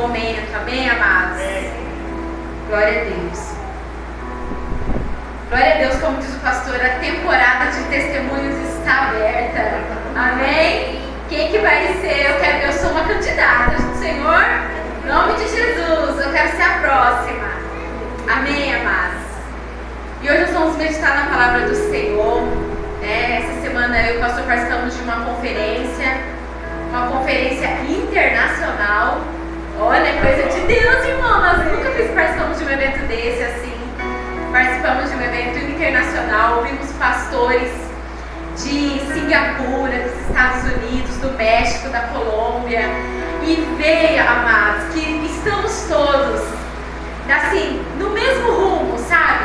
momento. Amém, amados? Glória a Deus. Glória a Deus, como diz o pastor, a temporada de testemunhos está aberta. Amém? Quem que vai ser? Eu sou uma candidata. Senhor, em nome de Jesus, eu quero ser a próxima. Amém, amados? E hoje nós vamos meditar na palavra do Senhor. Essa semana eu e o pastor participamos de uma conferência internacional. Olha, coisa de Deus, irmão. Nós nunca participamos de um evento desse assim. Participamos de um evento internacional, ouvimos pastores de Singapura, dos Estados Unidos, do México, da Colômbia. E veja, amados, que estamos todos, assim, no mesmo rumo, sabe?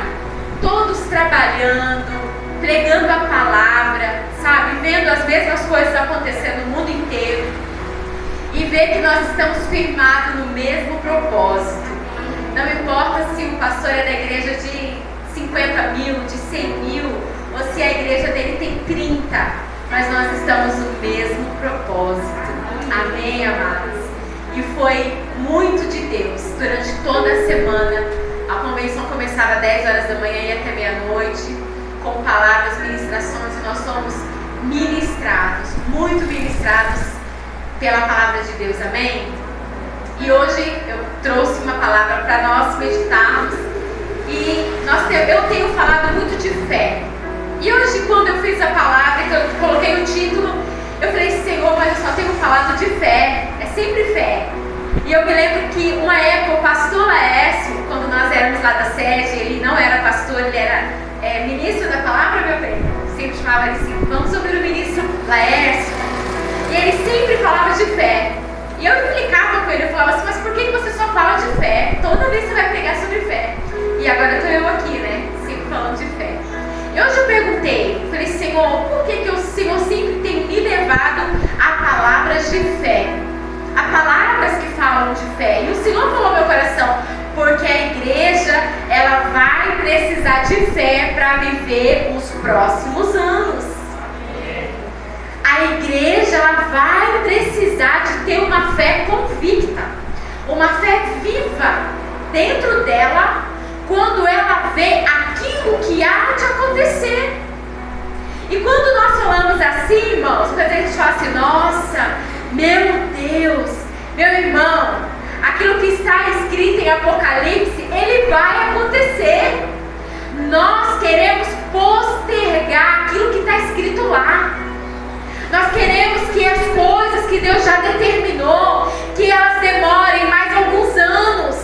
Todos trabalhando, pregando a palavra, sabe? Vendo as mesmas coisas acontecendo no mundo inteiro. E ver que nós estamos firmados no mesmo propósito. Não importa se o pastor é da igreja de 50 mil, de 100 mil, ou se a igreja dele tem 30, mas nós estamos no mesmo propósito. Amém, amados? E foi muito de Deus durante toda a semana. A convenção começava às 10 horas da manhã e até meia-noite, com palavras, ministrações, e nós somos ministrados, muito ministrados pela palavra de Deus. Amém? E hoje eu trouxe uma palavra para nós meditarmos. E eu tenho falado muito de fé. E hoje, quando eu fiz a palavra, que eu coloquei o título, eu falei, Senhor, mas eu só tenho falado de fé. É sempre fé. E eu me lembro que uma época o pastor Laércio, quando nós éramos lá da sede, ele não era pastor, ele era ministro da palavra, meu bem. Sempre chamava ele assim, vamos ouvir o ministro Laércio. E ele sempre falava de fé. E eu implicava com ele, eu falava assim, mas por que você só fala de fé? Toda vez você vai pregar sobre fé. E agora estou eu aqui, né? Sempre falando de fé. E hoje eu perguntei, falei, Senhor, por que o Senhor sempre tem me levado a palavras de fé? A palavras que falam de fé. E o Senhor falou no meu coração, porque a igreja, ela vai precisar de fé para viver os próximos anos. A igreja, ela vai precisar de ter uma fé convicta, uma fé viva dentro dela, quando ela vê aquilo que há de acontecer. E quando nós falamos assim, irmãos, quando a gente fala assim, nossa, meu Deus, meu irmão, aquilo que está escrito em Apocalipse, ele vai acontecer. Nós queremos postergar aquilo que está escrito lá. Nós queremos que as coisas que Deus já determinou, que elas demorem mais alguns anos.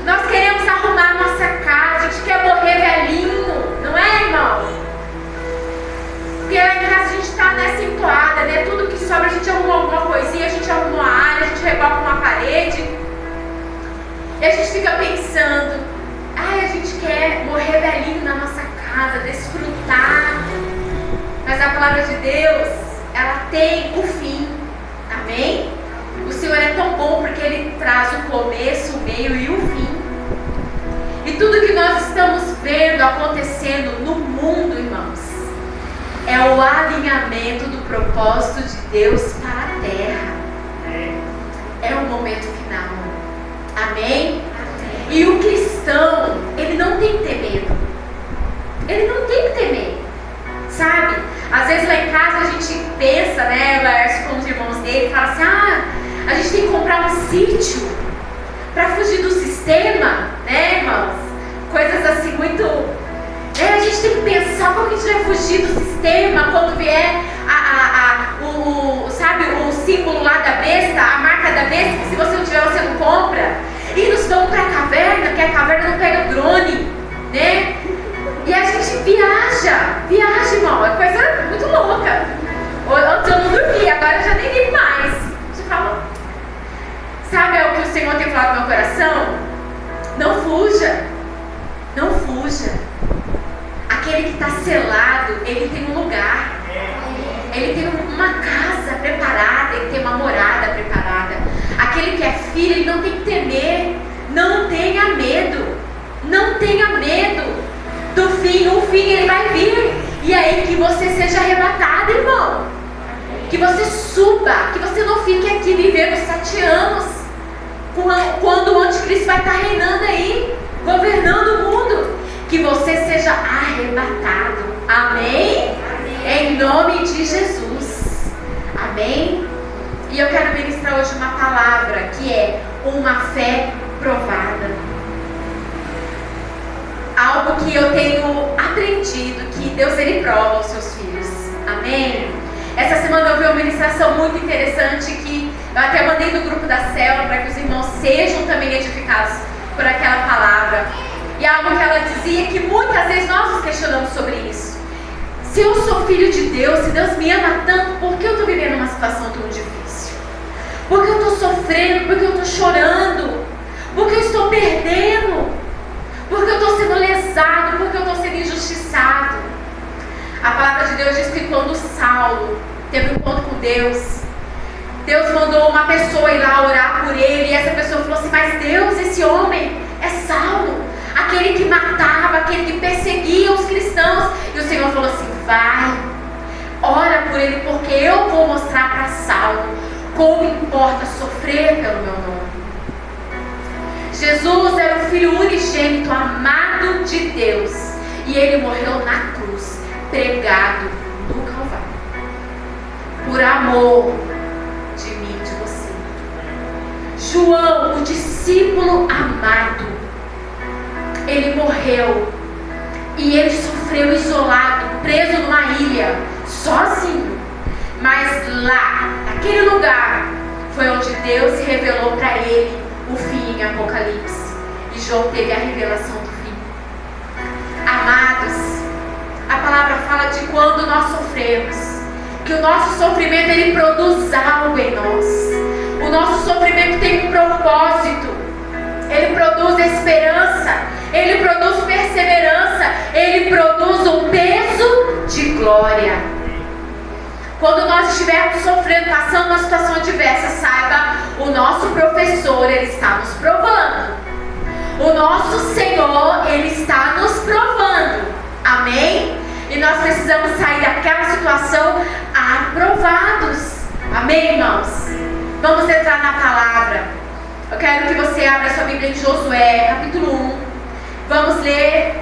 Nós queremos arrumar a nossa casa, a gente quer morrer velhinho, não é, irmão? Porque lá em casa a gente está nessa entoada, né? Tudo que sobra a gente arruma alguma coisinha, a gente arruma uma área, a gente reboca uma parede. E a gente fica pensando, a gente quer morrer velhinho na nossa casa, desfrutar. Mas a palavra de Deus, ela tem o fim. Amém? O Senhor é tão bom porque Ele traz o começo, o meio e o fim. E tudo que nós estamos vendo acontecendo no mundo, irmãos, é o alinhamento do propósito de Deus para a terra. É o momento final. Amém? E o cristão, ele não tem que ter medo. Ele não tem que temer. Sabe? Às vezes lá em casa a gente pensa, né, Laércio com os irmãos dele, fala assim, a gente tem que comprar um sítio para fugir do sistema, né, irmãos? Coisas assim muito... a gente tem que pensar como que a gente vai fugir do sistema quando vier o símbolo lá da besta, a marca da besta, que se você não tiver, você não compra. E nos vamos para a caverna, que a caverna não pega drone, né? E a gente viaja, irmão, é coisa muito louca. Antes eu não dormia, agora eu já nem ligo mais. Você fala, sabe o que o Senhor tem falado no meu coração? Não fuja, não fuja. Aquele que está selado, ele tem um lugar, ele tem uma casa preparada, ele tem uma morada preparada. Aquele que é filho, ele não tem que temer, não tenha medo, não tenha medo do fim. O fim ele vai vir, e aí que você seja arrebatado, irmão, que você suba, que você não fique aqui vivendo 7 anos, quando o anticristo vai estar reinando aí, governando o mundo, que você seja arrebatado. Amém? Em nome de Jesus. Amém? E eu quero ministrar hoje uma palavra que é uma fé provada. Algo que eu tenho aprendido, que Deus ele prova aos seus filhos. Amém? Essa semana eu vi uma ministração muito interessante que eu até mandei no grupo da célula para que os irmãos sejam também edificados por aquela palavra. E algo que ela dizia que muitas vezes nós nos questionamos sobre isso. Se eu sou filho de Deus, se Deus me ama tanto, por que eu estou vivendo uma situação tão difícil? Por que eu estou sofrendo? Por que eu estou chorando? Por que eu estou perdendo? Por que eu estou sendo lesado? Por que eu estou sendo injustiçado? A palavra de Deus diz que quando Saulo teve um encontro com Deus, Deus mandou uma pessoa ir lá orar por ele, e essa pessoa falou assim: mas Deus, esse homem é Saulo, aquele que matava, aquele que perseguia os cristãos. E o Senhor falou assim: vai, ora por ele, porque eu vou mostrar para Saulo como importa sofrer pelo meu nome. Jesus era o Filho unigênito, amado de Deus, e ele morreu na cruz, pregado no Calvário, por amor de mim e de você. João, o discípulo amado, ele morreu e ele sofreu isolado, preso numa ilha, sozinho. Mas lá, naquele lugar, foi onde Deus se revelou para ele o fim em Apocalipse. E João teve a revelação do fim. Amados, a palavra fala de quando nós sofremos, que o nosso sofrimento ele produz algo em nós. O nosso sofrimento tem um propósito. Ele produz esperança, ele produz perseverança, ele produz um peso de glória. Quando nós estivermos sofrendo, passando uma situação adversa, saiba, o nosso professor, ele está nos provando. O nosso Senhor, ele está nos provando. Amém? E nós precisamos sair daquela situação aprovados. Amém, irmãos? Vamos entrar na palavra. Eu quero que você abra sua Bíblia em Josué, capítulo 1. Vamos ler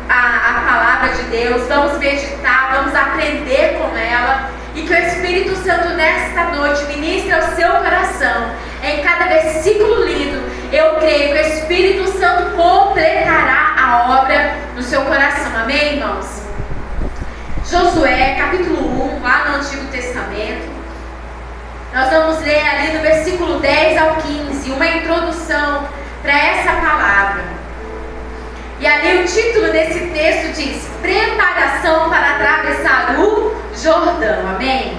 a palavra de Deus, vamos meditar, vamos aprender com ela, e que o Espírito Santo nesta noite ministre ao seu coração. Em cada versículo lido, eu creio que o Espírito Santo completará a obra no seu coração. Amém, irmãos? Josué, capítulo 1, lá no Antigo Testamento. Nós vamos ler ali do versículo 10 ao 15, uma introdução para essa palavra. E ali o título desse texto diz: preparação para atravessar o Jordão. Amém?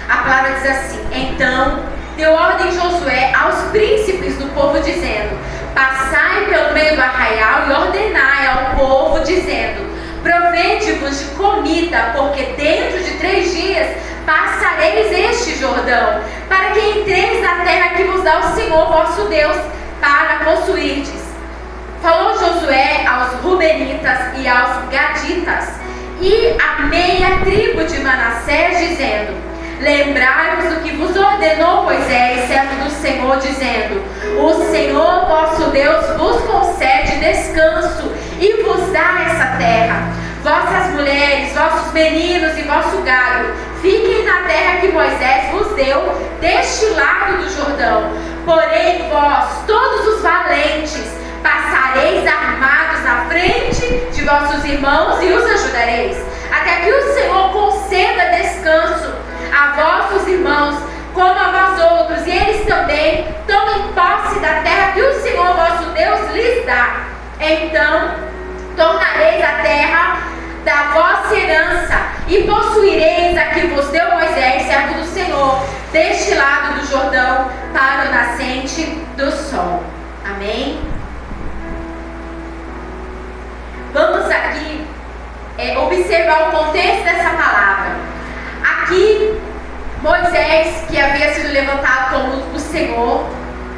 A palavra diz assim: então deu ordem Josué aos príncipes do povo, dizendo: passai pelo meio do arraial e ordenai ao povo, dizendo: provede-vos de comida, porque dentro de 3 dias passareis este Jordão, para que entreis na terra que vos dá o Senhor vosso Deus para possuirdes. Falou Josué aos Rubenitas e aos Gaditas e à meia tribo de Manassés, dizendo: lembrai-vos do que vos ordenou Moisés, servo do Senhor, dizendo: o Senhor vosso Deus vos concede descanso e vos dá essa terra. Vossas mulheres, vossos meninos e vosso gado fiquem na terra que Moisés vos deu deste lado do Jordão. Porém vós, todos os valentes, passareis armados na frente de vossos irmãos e os ajudareis, até que o Senhor conceda descanso a vossos irmãos como a vós outros, e eles também tomem posse da terra que o Senhor vosso Deus lhes dá. Então tornareis a terra da vossa herança e possuireis a que vos deu Moisés, servo do Senhor, deste lado do Jordão, para o nascente do sol. Amém? Vamos aqui observar o contexto dessa palavra. Aqui, Moisés, que havia sido levantado como o Senhor,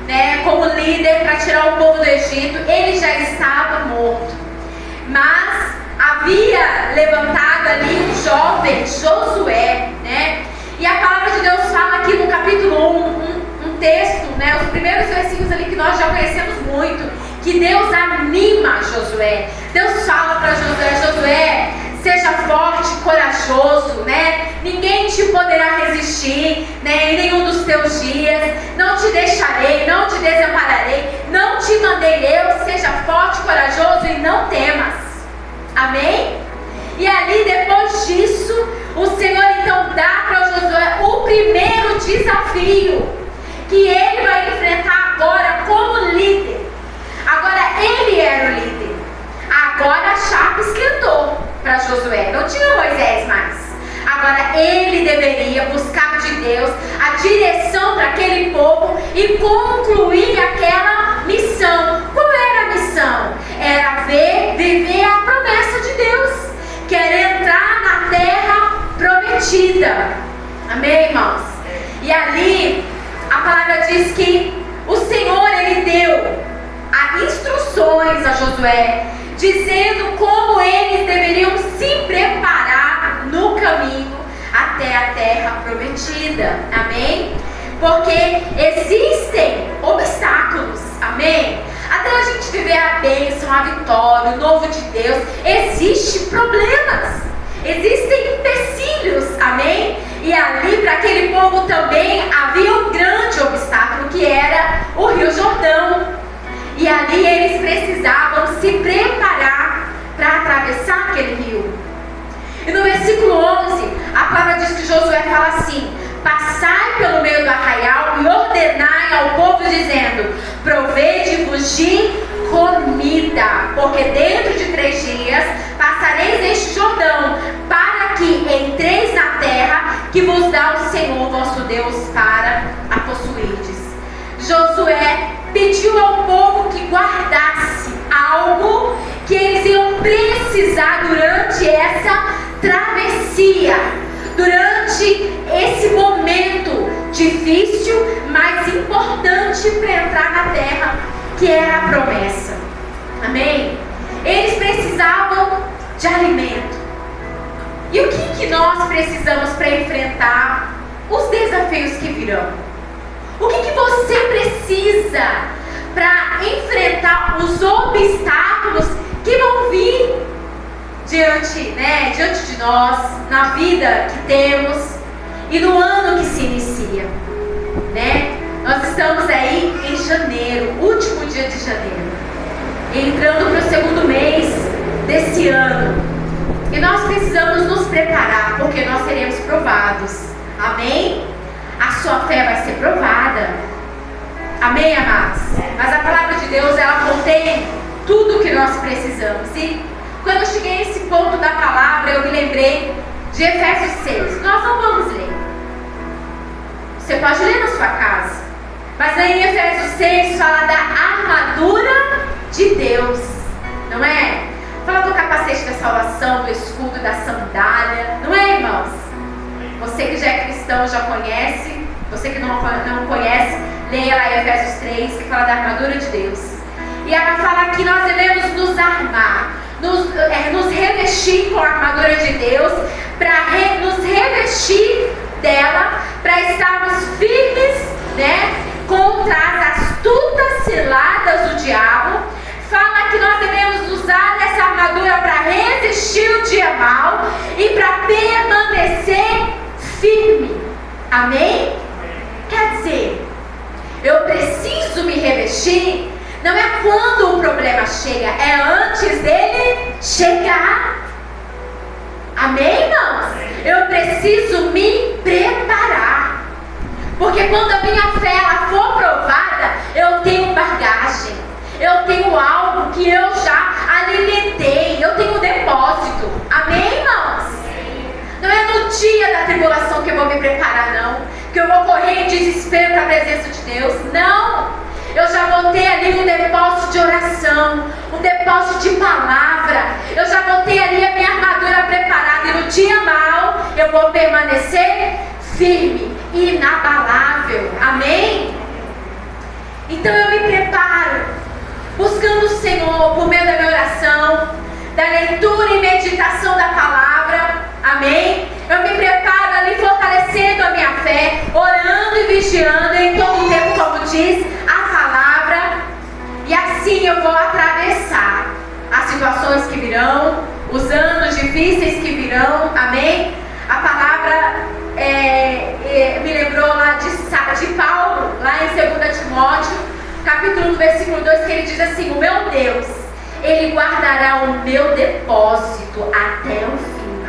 né, como líder para tirar o povo do Egito, ele já estava morto. Mas havia levantado ali um jovem, Josué, né? E a palavra de Deus fala aqui no capítulo 1, um texto, né, os primeiros versículos ali que nós já conhecemos muito, que Deus anima Josué. Deus fala para Josué: Josué, seja forte, corajoso, né? Ninguém te poderá resistir, né, em nenhum dos teus dias. Não te deixarei, não te desampararei, não te mandei eu. Seja forte, corajoso e não temas. Amém? E ali, depois disso, o Senhor então dá para Josué o primeiro desafio que ele vai enfrentar agora como líder. Agora ele era o líder. Agora a chapa esquentou para Josué. Não tinha Moisés mais. Agora ele deveria buscar de Deus a direção para aquele povo e concluir aquela missão. Qual era a missão? Era viver a promessa de Deus, que era entrar na terra prometida. Amém, irmãos? E ali a palavra diz que o Senhor, ele deu instruções a Josué, dizendo como eles deveriam se preparar no caminho até a terra prometida. Amém? Porque existem obstáculos. Amém? Até a gente viver a bênção, a vitória, o novo de Deus, existem problemas, existem empecilhos. Amém? E ali para aquele povo também havia um grande obstáculo, que era o Rio Jordão. E ali eles precisavam se preparar para atravessar aquele rio. E no versículo 11, a palavra diz que Josué fala assim: passai pelo meio do arraial e ordenai ao povo, dizendo: provede-vos de comida, porque dentro de 3 dias passareis este Jordão, para que entreis na terra que vos dá o Senhor vosso Deus para a possuirdes. Josué pediu ao povo que guardasse algo que eles iam precisar durante essa travessia, durante esse momento difícil, mas importante para entrar na terra, que era a promessa. Amém? Eles precisavam de alimento. E o que nós precisamos para enfrentar os desafios que virão? O que você precisa para enfrentar os obstáculos que vão vir diante de nós, na vida que temos e no ano que se inicia, né? Nós estamos aí em janeiro, último dia de janeiro, entrando para o segundo mês desse ano, e nós precisamos nos preparar, porque nós seremos provados. Amém? A sua fé vai ser provada. Amém, amados? Mas a palavra de Deus, ela contém tudo o que nós precisamos. E quando eu cheguei a esse ponto da palavra, eu me lembrei de Efésios 6. Nós não vamos ler. Você pode ler na sua casa. Mas em Efésios 6 fala da armadura de Deus. Não é? Fala do capacete da salvação, do escudo, da sandália. Não é, irmãos? Você que já é cristão já conhece. Você que não conhece, leia lá em Efésios 3, que fala da armadura de Deus. E ela fala que nós devemos nos armar, nos revestir com a armadura de Deus, para nos revestir dela, para estarmos firmes, né, contra as astutas ciladas do diabo. Fala que nós devemos usar essa armadura para resistir o dia mau e para permanecer firme. Amém? Quer dizer, eu preciso me revestir, não é quando o problema chega, é antes dele chegar. Amém, irmãos? Eu preciso me preparar, porque quando a minha fé ela for provada, eu tenho bagagem, eu tenho algo que eu já alimentei, eu tenho um depósito. Amém, irmãos? Não é no dia da tribulação que eu vou me preparar, não, que eu vou correr em desespero para a presença de Deus. Não, eu já vou ter ali um depósito de oração, um depósito de palavra, eu já vou ter ali a minha armadura preparada, e no dia mau eu vou permanecer firme, inabalável. Amém? Então eu me preparo, buscando o Senhor por meio da minha oração, da leitura e meditação da palavra. Amém? Eu me preparo ali fortalecendo a minha fé, orando e vigiando em todo o tempo diz a palavra, e assim eu vou atravessar as situações que virão, os anos difíceis que virão, amém? A palavra me lembrou lá de Paulo, lá em 2 Timóteo, capítulo 1, versículo 2, que ele diz assim: o meu Deus, Ele guardará o meu depósito até o fim.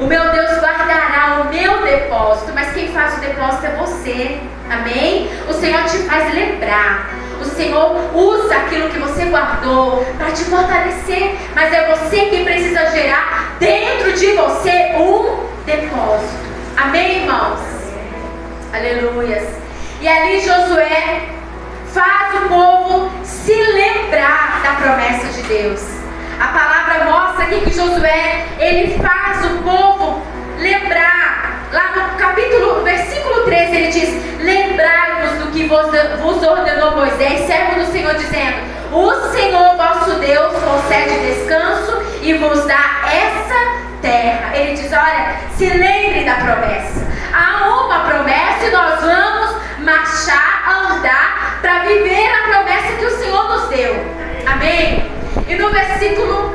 O meu Deus guardará o meu depósito, mas quem faz o depósito é você, amém? O Senhor te faz lembrar. O Senhor usa aquilo que você guardou para te fortalecer, mas é você que precisa gerar dentro de você um depósito. Amém, irmãos? Aleluias. E ali Josué faz o povo se lembrar da promessa de Deus. A palavra mostra aqui que Josué, ele faz o povo lembrar. Lá no capítulo, versículo 13, ele diz: lembrai-vos do que vos ordenou Moisés, servo do Senhor, dizendo: o Senhor vosso Deus concede descanso e vos dá essa terra. Ele diz: olha, se lembre da promessa. Há uma promessa e nós vamos marchar, andar para viver a promessa que o Senhor nos deu. Amém? E no versículo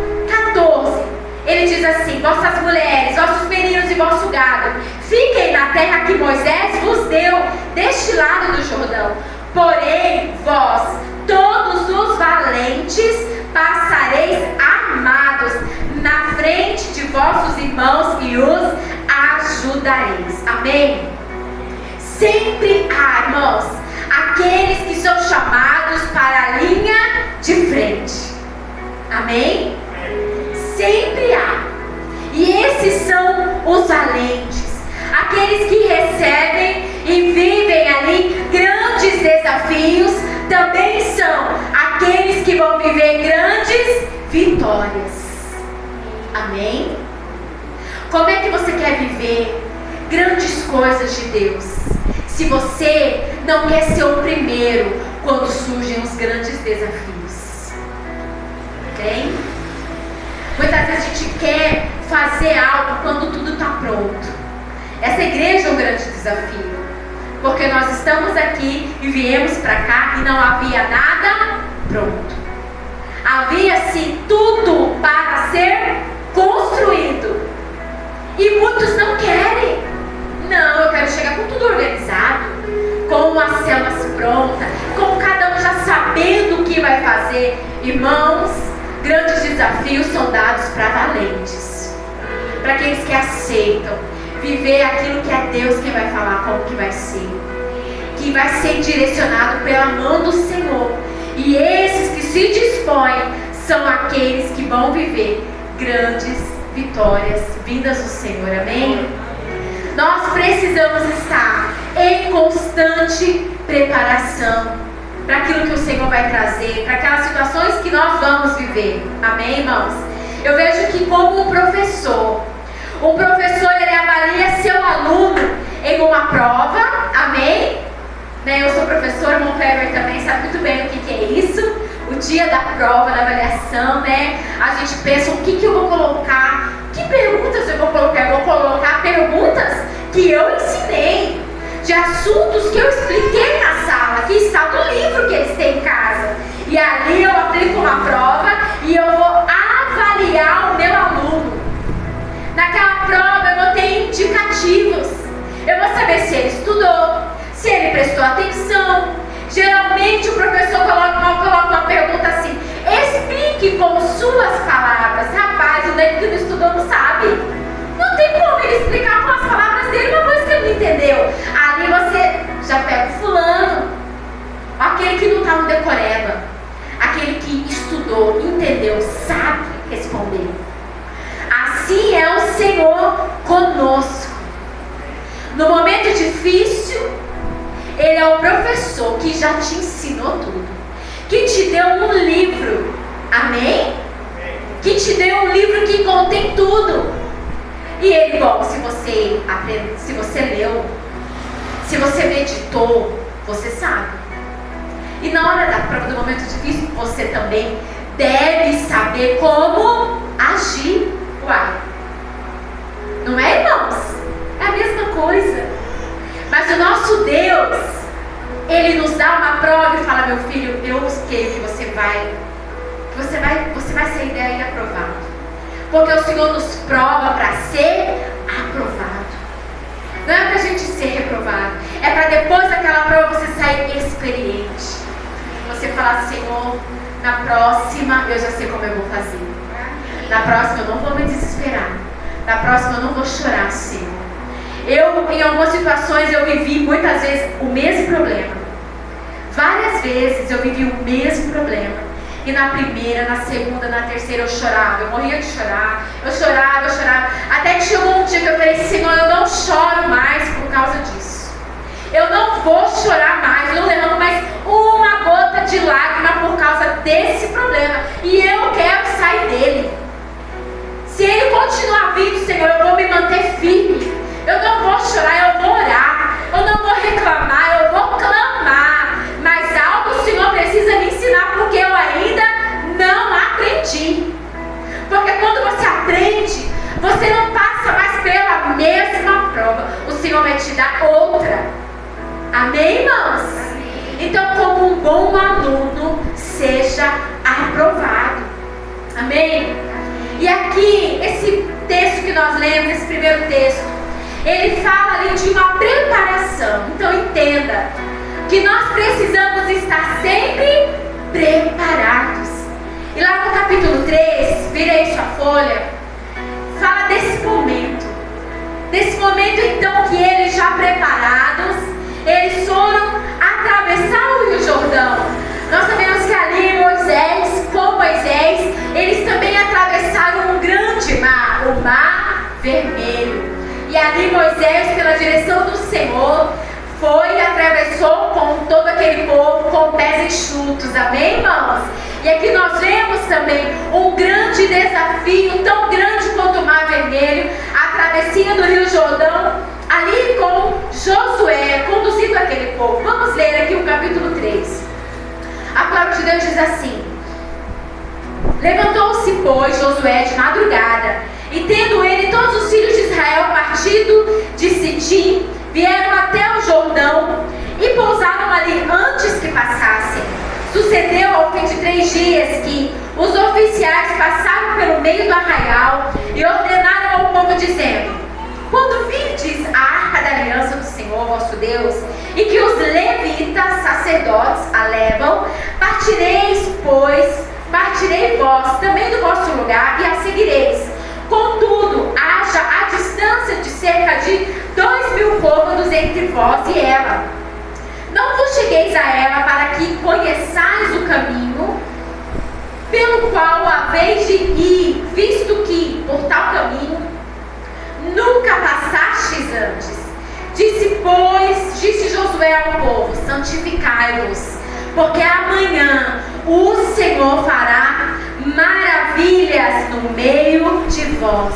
14, ele diz assim: vossas mulheres, vossos meninos e vosso gado, fiquem na terra que Moisés vos deu deste lado do Jordão. Porém, vós, todos os valentes, passareis armados na frente de vossos irmãos e os ajudareis. Amém? Sempre há, irmãos, aqueles que são chamados para a linha de frente. Amém? Sempre há. E esses são os valentes, aqueles que recebem e vivem ali grandes desafios. Também são aqueles que vão viver grandes vitórias. Amém? Como é que você quer viver grandes coisas de Deus, se você não quer ser o primeiro quando surgem os grandes desafios? Amém? Muitas vezes a gente quer fazer algo quando tudo está pronto. Essa igreja é um grande desafio, porque nós estamos aqui e viemos para cá e não havia nada pronto. Havia sim tudo para ser construído. E muitos não querem. Não, eu quero chegar com tudo organizado, com as células prontas, com cada um já sabendo o que vai fazer. Irmãos, grandes desafios são dados para valentes, para aqueles que aceitam viver aquilo que é Deus quem vai falar como que vai ser, que vai ser direcionado pela mão do Senhor. E esses que se dispõem são aqueles que vão viver grandes vitórias vindas do Senhor. Amém? Nós precisamos estar em constante preparação para aquilo que o Senhor vai trazer, para aquelas situações que nós vamos viver. Amém, irmãos? Eu vejo que como um professor ele avalia seu aluno em uma prova. Amém? Eu sou professor, irmão Kleber também sabe muito bem o que é isso. O dia da prova, da avaliação, a gente pensa o que eu vou colocar, que perguntas eu vou colocar. Eu vou colocar perguntas que eu ensinei, de assuntos que eu expliquei na sala, que está no livro que eles têm em casa. E ali eu aplico uma prova e eu vou avaliar o meu aluno. Naquela prova eu vou ter indicativos. Eu vou saber se ele estudou, se ele prestou atenção. Geralmente o professor coloca uma pergunta assim: explique com suas palavras. Rapaz, o nego que não estudou não sabe. Não tem como ele explicar com as palavras dele uma coisa que ele não entendeu. Ali você já pega o fulano, aquele que não está no decoreba, aquele que estudou, entendeu, sabe responder. Assim é o Senhor conosco. No momento difícil, Ele é o professor que já te ensinou tudo, que te deu um livro, amém? Que te deu um livro que contém tudo. E Ele, bom, se você aprende, se você leu, se você meditou, você sabe. E na hora da prova, do momento difícil, você também deve saber como agir. Uai, não é, irmãos? É a mesma coisa. Mas o nosso Deus, Ele nos dá uma prova e fala: meu filho, eu creio que você vai sair daí aprovado. Porque o Senhor nos prova para ser aprovado. Não é para a gente ser reprovado. É para depois daquela prova você sair experiente. Você falar: Senhor, na próxima eu já sei como eu vou fazer. Na próxima eu não vou me desesperar. Na próxima eu não vou chorar, Senhor. Em algumas situações, eu vivi muitas vezes o mesmo problema. Várias vezes eu vivi o mesmo problema. E na primeira, na segunda, na terceira eu chorava. Eu morria de chorar. Eu chorava. Até que chegou um dia que eu falei: Senhor, eu não choro mais por causa disso. Eu não vou chorar mais. Eu não derramo mais uma gota de lágrima por causa desse problema. E eu quero sair dele. Se ele continuar vindo, Senhor, eu vou me manter firme. Eu não vou chorar, eu vou orar. Eu não vou reclamar, eu vou clamar. Mas algo o Senhor precisa me ensinar, porque eu ainda não aprendi. Porque quando você aprende, você não passa mais pela mesma prova. O Senhor vai te dar outra. Amém, irmãos? Então, como um bom aluno, seja aprovado. Amém? E aqui, esse texto que nós lemos, esse primeiro texto, ele fala ali de uma preparação. Então entenda que nós precisamos estar sempre preparados. E lá no capítulo 3, vira aí sua folha, fala desse momento. Desse momento então que eles já preparados, eles foram atravessar o Rio Jordão. Nós sabemos que ali com Moisés, eles também atravessaram um grande mar, o Mar Vermelho. E ali Moisés, pela direção do Senhor, foi e atravessou com todo aquele povo com pés enxutos. Amém, irmãos? E aqui nós vemos também um grande desafio, tão grande quanto o Mar Vermelho, a travessia do Rio Jordão, ali com Josué, conduzindo aquele povo. Vamos ler aqui o capítulo 3. A palavra de Deus diz assim: levantou-se, pois, Josué de madrugada, e tendo ele todos os filhos de Israel partido de Sitim, vieram até o Jordão e pousaram ali antes que passassem. Sucedeu ao fim de 3 dias que os oficiais passaram pelo meio do arraial e ordenaram ao povo, dizendo: quando virdes a arca da aliança do Senhor vosso Deus, e que os levitas, sacerdotes, a levam, partirei vós também do vosso lugar e a seguireis. Contudo, haja a distância de cerca de 2.000 côvados entre vós e ela. Não vos chegueis a ela, para que conheçais o caminho pelo qual haveis de ir, visto que por tal caminho nunca passastes antes. Disse Josué ao povo: santificai-vos, porque amanhã o Senhor fará maravilhas no meio de vós.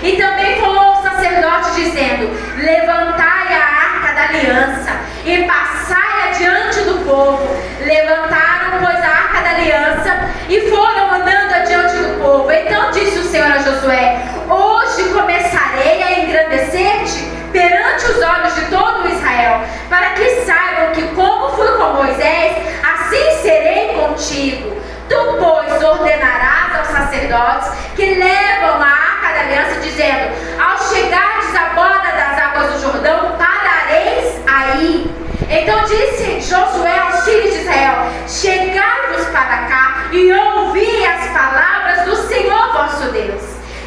E também falou o sacerdote, dizendo: levantai a arca da aliança e passai adiante do povo. Levantaram, pois, a arca da aliança e foram andando adiante do povo. Então disse o Senhor a Josué: hoje começarei a engrandecer-te perante os olhos de todo Israel, para que saibam que como fui com Moisés, assim serei contigo. Tu, pois, ordenarás aos sacerdotes que levam a arca da aliança, dizendo: ao chegardes à borda das águas do Jordão, parareis aí. Então disse Josué aos filhos de Israel: chegai-vos para cá e ouvi as palavras do Senhor vosso Deus.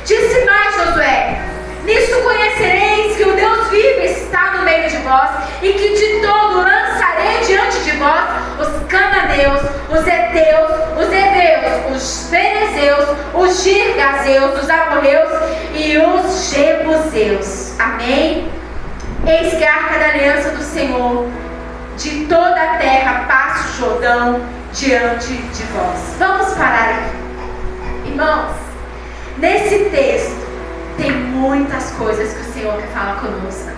Disse mais Josué: nisso conhecereis que o Deus vivo está no meio de vós, e que de todo lançarei diante de vós os cananeus, os heteus, os heveus, os ferezeus, os girgazeus, os amorreus e os jebuseus. Amém? Eis que a arca da aliança do Senhor de toda a terra passa o Jordão diante de vós. Vamos parar aqui. Irmãos, nesse texto tem muitas coisas que o Senhor quer falar conosco.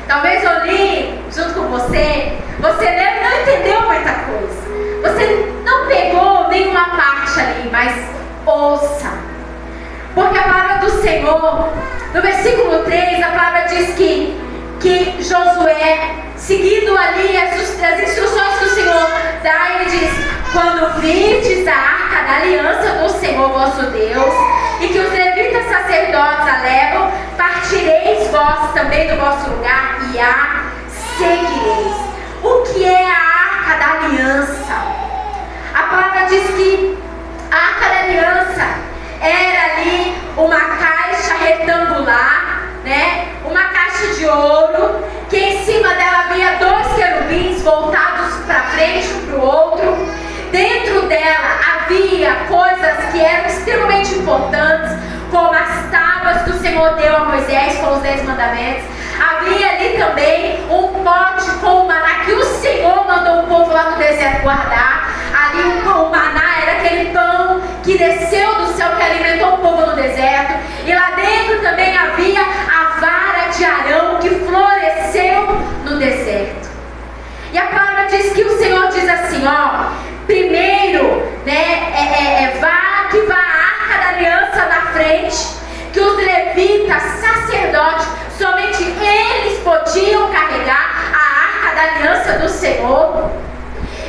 Talvez eu li junto com você leu e não entendeu muita coisa. Você não pegou nenhuma parte ali, mas ouça. Porque a palavra do Senhor, no versículo 3, a palavra diz que Josué seguindo ali as instruções que o Senhor dá, ele diz: quando virdes a arca da aliança do Senhor vosso Deus, e que os levitas sacerdotes a levam, partireis vós também do vosso lugar e a seguireis. O que é a arca da aliança? A palavra diz que a arca da aliança era ali uma caixa retangular, né? Uma caixa de ouro, que em cima dela havia 2 querubins voltados para frente um para o outro. Dentro dela havia coisas que eram extremamente importantes, como as tábuas que o Senhor deu a Moisés com os 10 mandamentos. Havia ali também um pote com o maná que o Senhor mandou o povo lá no deserto guardar. Ali o maná era aquele pão que desceu do céu, que alimentou o povo no deserto. E lá dentro também havia a vara de Arão que floresceu no deserto. E a palavra diz que o Senhor diz assim, ó: primeiro, né, vá a arca da aliança na frente, que os levitas, sacerdotes, somente eles podiam carregar a arca da aliança do Senhor.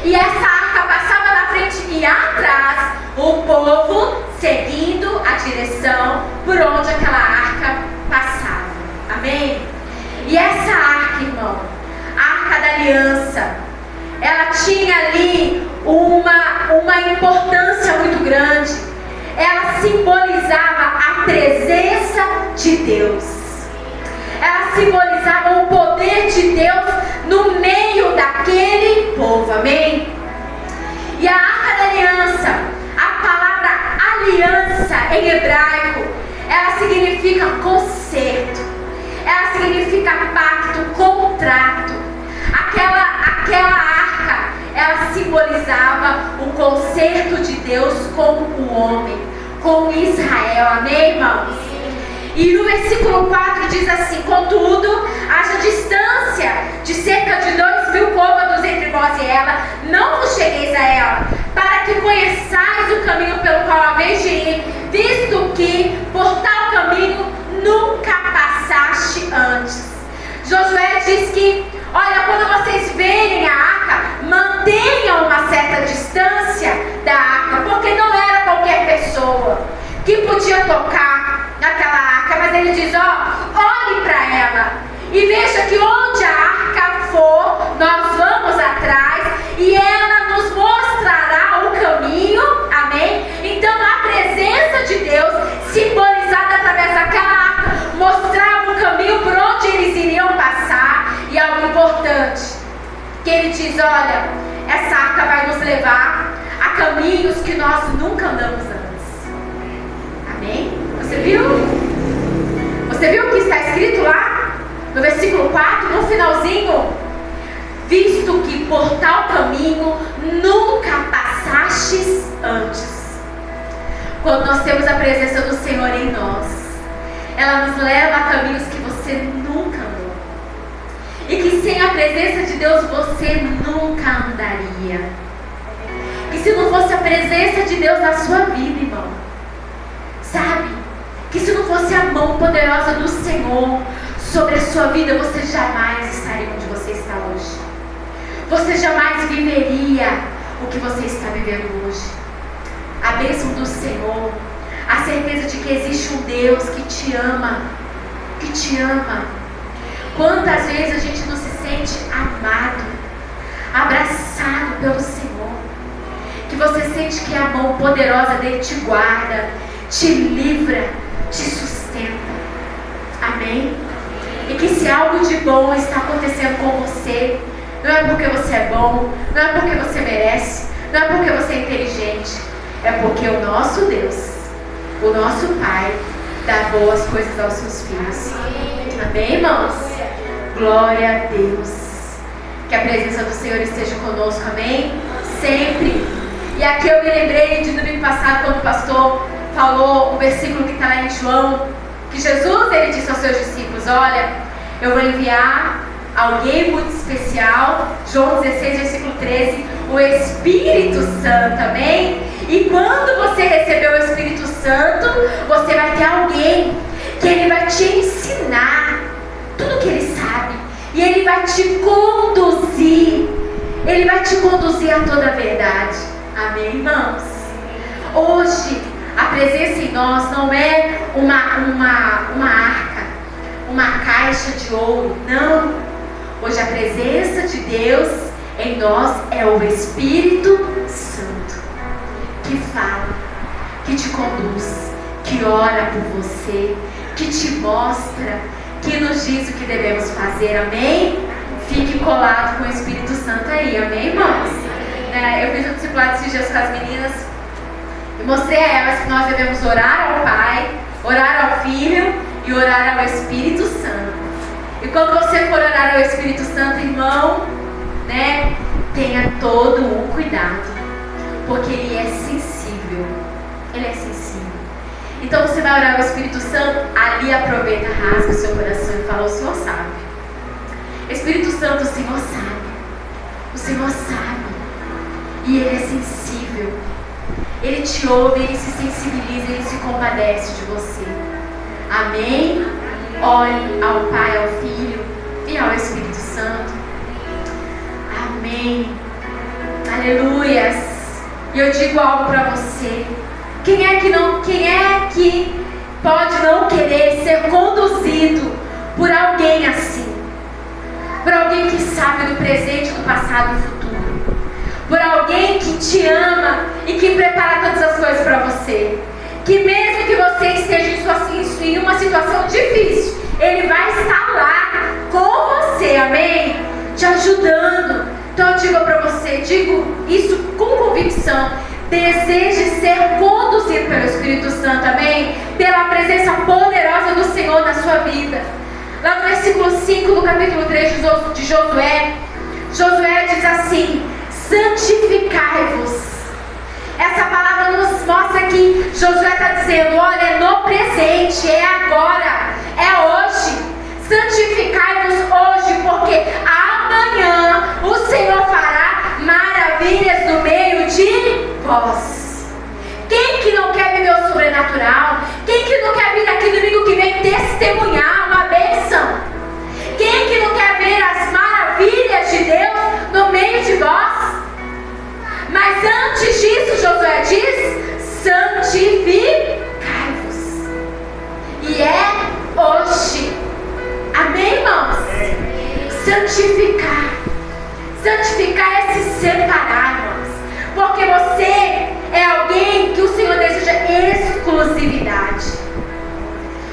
E essa arca passava na frente e atrás, o povo seguindo a direção por onde aquela arca passava. Amém? E essa arca, irmão, a arca da aliança, ela tinha ali uma importância muito grande. Ela simbolizava a presença de Deus. Ela simbolizava o poder de Deus no meio daquele povo. Amém? E a arca da aliança, a palavra aliança em hebraico, ela significa concerto. Ela significa pacto, contrato. Aquela arca, ela simbolizava o concerto de Deus com o homem, com Israel. Amém, irmãos? E no versículo 4 diz assim: contudo, haja distância de cerca de 2.000 côvados entre vós e ela, não vos chegueis a ela, para que conheçais o caminho pelo qual haveis de ir, visto que por tal caminho nunca passaste antes. Josué diz que, olha, quando vocês verem a arca, mantenham uma certa distância da arca, porque não era qualquer pessoa que podia tocar naquela arca. Mas ele diz, olhe para ela e veja que onde a arca for, nós vamos atrás e ela nos mostrará o caminho. Amém? Então a presença de Deus, simbolizada através daquela arca, mostrava o caminho por onde eles iriam passar. E algo importante, que ele diz, olha, essa arca vai nos levar a caminhos que nós nunca andamos antes. Amém? Você viu? Você viu o que está escrito lá? No versículo 4, no finalzinho: visto que por tal caminho nunca passastes antes. Quando nós temos a presença do Senhor em nós, ela nos leva a caminhos que você nunca andou. E que sem a presença de Deus você nunca andaria. E se não fosse a presença de Deus na sua vida, irmão, sabe? Que se não fosse a mão poderosa do Senhor sobre a sua vida, você jamais estaria onde você está hoje. Você jamais viveria o que você está vivendo hoje. A bênção do Senhor, a certeza de que existe um Deus que te ama, que te ama. Quantas vezes a gente não se sente amado, abraçado pelo Senhor, que você sente que a mão poderosa dele te guarda, te livra, te sustenta. Amém? E que se algo de bom está acontecendo com você, não é porque você é bom, não é porque você merece, não é porque você é inteligente, é porque o nosso Deus, o nosso Pai, dá boas coisas aos seus filhos. Amém, irmãos? Glória a Deus. Que a presença do Senhor esteja conosco, amém? Sempre. E aqui eu me lembrei de domingo passado, quando o pastor falou o versículo que está lá em João, que Jesus, ele disse aos seus discípulos, olha, eu vou enviar alguém muito especial, João 16, versículo 13, o Espírito Santo, amém? E quando você receber o Espírito Santo, você vai ter alguém que ele vai te ensinar tudo que ele sabe, E Ele vai te conduzir. Ele vai te conduzir a toda a verdade. Amém, irmãos? Hoje, a presença em nós não é uma arca, uma caixa de ouro. Não. Hoje a presença de Deus em nós é o Espírito Santo, que fala, que te conduz, que ora por você, que te mostra, que nos diz o que devemos fazer. Amém? Fique colado com o Espírito Santo aí. Amém, irmãos? Eu fiz um discipulado esses dias com as meninas e mostrei a elas que nós devemos orar ao Pai, orar ao Filho e orar ao Espírito Santo. E quando você for orar ao Espírito Santo, irmão, tenha todo um cuidado, porque ele é sensível. Ele é sensível. Então você vai orar ao Espírito Santo, ali aproveita, rasga o seu coração e fala: o Senhor sabe. Espírito Santo, o Senhor sabe. O Senhor sabe. E Ele é sensível. Ele te ouve, Ele se sensibiliza, Ele se compadece de você. Amém? Olhe ao Pai, ao Filho e ao Espírito Santo. Amém. Aleluias. E eu digo algo para você. Quem é que pode não querer ser conduzido por alguém assim? Por alguém que sabe do presente, do passado e do futuro. Por alguém que te ama e que prepara todas as coisas para você. Que mesmo que você esteja em uma situação difícil, Ele vai estar lá com você, amém? Te ajudando. Então eu digo para você, digo isso com convicção. Deseje ser conduzido pelo Espírito Santo, amém? Pela presença poderosa do Senhor na sua vida. Lá no versículo 5 do capítulo 3 de Josué, Josué diz assim: santificai-vos. Essa palavra nos mostra que Josué está dizendo: olha, é no presente, é agora, é hoje. Santificai-vos hoje, porque amanhã o Senhor fará maravilhas no meio de vós. Quem que não quer viver o sobrenatural? Quem que não quer vir aqui domingo que vem testemunhar uma bênção? Quem que não quer ver as maravilhas de Deus no meio de vós? Mas antes disso, Josué diz: santificai-vos. E é hoje. Amém, irmãos? Santificar. Santificar é se separar, irmãos. Porque você é alguém que o Senhor deseja exclusividade.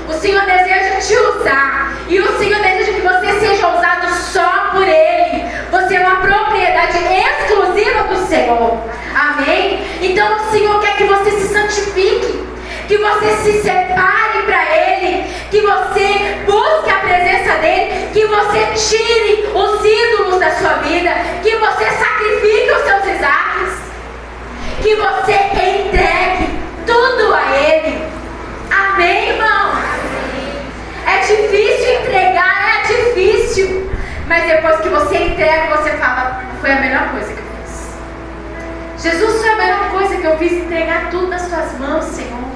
O Senhor deseja te usar. E o Senhor deseja que você seja usado só por Ele. Você é uma propriedade exclusiva do Senhor. Amém? Então o Senhor quer que você se santifique, que você se separe para Ele, que você busque a presença dEle, que você tire os ídolos da sua vida, que você sacrifique os seus Isaques, que você entregue tudo a Ele. Amém, irmão? É difícil entregar, é difícil. Mas depois que você entrega, você fala: foi a melhor coisa que eu fiz. Jesus, foi a melhor coisa que eu fiz, entregar tudo nas suas mãos, Senhor.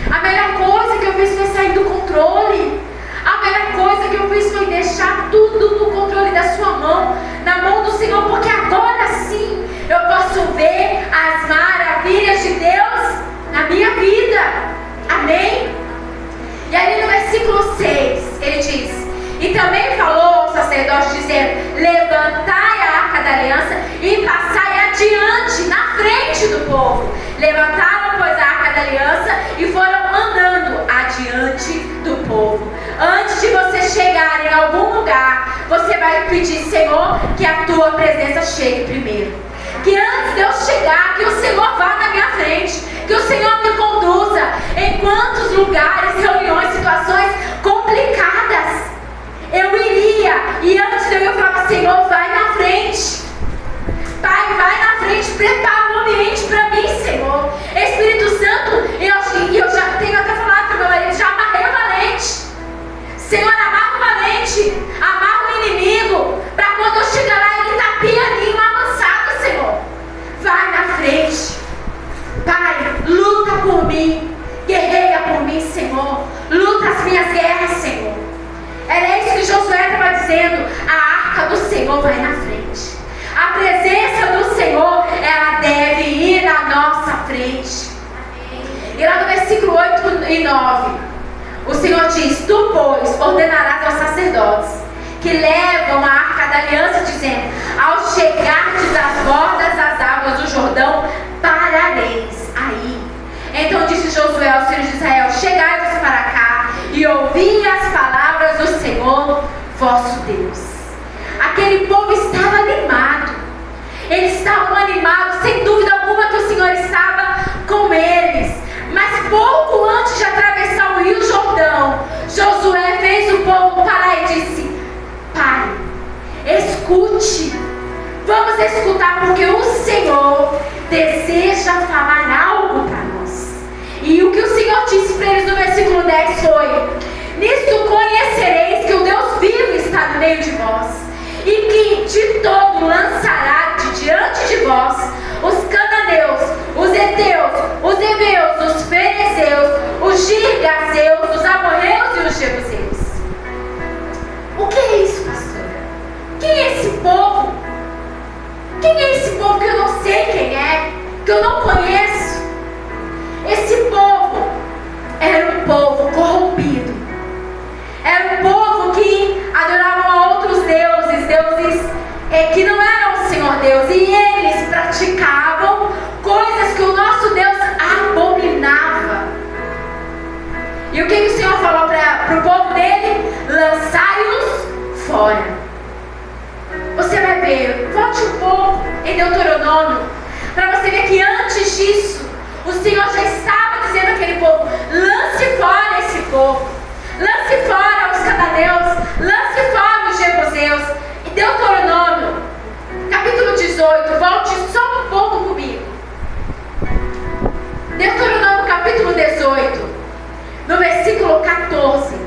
A melhor coisa que eu fiz foi sair do controle. A melhor coisa que eu fiz foi deixar tudo no controle da sua mão, na mão do Senhor, porque agora sim eu posso ver as maravilhas de Deus na minha vida. Amém? E aí no versículo 6 ele diz: e também falou ao sacerdote dizendo: levantai a arca da aliança e passai adiante, na frente do povo. Levantaram, pois, a arca da aliança e foram andando adiante do povo. Antes de você chegar em algum lugar, você vai pedir: Senhor, que a tua presença chegue primeiro. Que antes de eu chegar, que o Senhor vá na minha frente, que o Senhor me conduza em quantos lugares, reuniões, situações complicadas eu iria. E antes de eu falar: Senhor, vai na frente. Pai, vai na frente, prepara o ambiente para mim, Senhor. Espírito Santo, eu já tenho até falado para o meu marido: já amarrei o valente. Senhor, amarra o valente, amarra o inimigo, para quando eu chegar lá ele tá pianinho, avançado, Senhor. Vai na frente. Pai, luta por mim, guerreia por mim, Senhor. Luta as minhas guerras, Senhor. Era isso que Josué estava dizendo. A arca do Senhor vai na frente. A presença do Senhor, ela deve ir na nossa frente. E lá no versículo 8 e 9, o Senhor diz: tu, pois, ordenarás aos sacerdotes que levam a arca da aliança, dizendo: ao chegardes às bordas das águas do Jordão, parareis aí. Então disse Josué aos filhos de Israel: chegai-vos para cá e ouvi as palavras do Senhor vosso Deus. Aquele povo estava animado. Eles estavam animados, sem dúvida alguma que o Senhor estava com eles. Mas pouco antes de atravessar o rio Jordão, Josué fez o povo parar e disse: pare, escute, vamos escutar, porque o Senhor deseja falar algo para nós. E o que o Senhor disse para eles no versículo 10 foi: nisto conhecereis que o Deus vivo está no meio de vós, e que de todo lançará de diante de vós os cananeus, os heteus, os heveus, os ferezeus, os girgazeus, os amorreus e os jebuseus. O que é isso, pastora? Quem é esse povo? Quem é esse povo que eu não sei quem é, que eu não conheço? Esse povo era um povo corrompido. Era um povo que adoravam a outros deuses, deuses que não eram o Senhor Deus. E eles praticavam coisas que o nosso Deus abominava. E o que o Senhor falou para o povo dele? Lançai-os fora. Você vai ver, volte um pouco em Deuteronômio, para você ver que antes disso, o Senhor já estava dizendo àquele povo: lance fora esse povo, lance fora os cananeus, lance fora os jebuseus. E Deuteronômio, capítulo 18, volte só um pouco comigo. Deuteronômio, capítulo 18, no versículo 14.